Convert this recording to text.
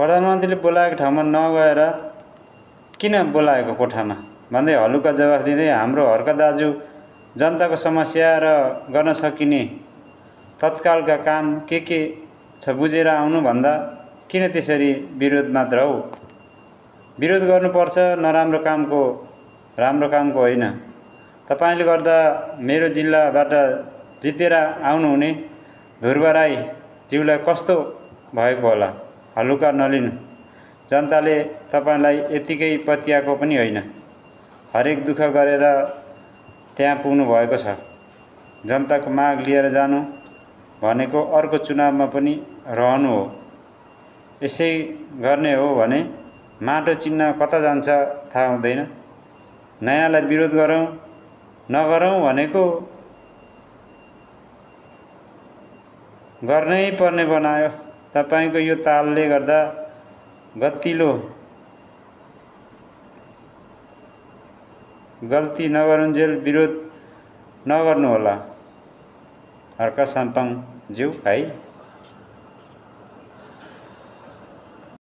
प्रधानमन्त्रीले बोलाएको ठाउँमा नगएर किन बोलाएको कोठामा भन्दै हलुका जवाफ दिँदै हाम्रो हर्क दाजु जनताको समस्या र गर्न सकिने तत्कालका काम के छ बुझेर आउनु भन्दा किन त्यसरी विरोध मात्र हो? विरोध गर्नुपर्छ नराम्रो कामको, राम्रो कामको होइन। तपाईले गर्दा मेरो जिल्लाबाट जितेर आउनुहुने ध्रुव राई ज्यूलाई कस्तो भएको होला? हलुका नलिनु, जनताले तपाईलाई यतिकै पत्याएको पनि होइन। हरेक दुःख गरेर त्यहाँ पुग्नु भएको छ। जनताको माग लिएर जानु भनेको अर्को चुनावमा पनि रहनु हो। यसै गर्ने हो भने माटो चिन्न कता जान्छ थाहा हुँदैन। नयाँलाई विरोध गरौँ नगरौँ भनेको गर्नै पर्ने बनायो। तपाईको यो तालले गर्दा गल्ती नगरुन्जेल विरोध नगर्नु होला। हर्क साम्पाङ ज्यू भाइ।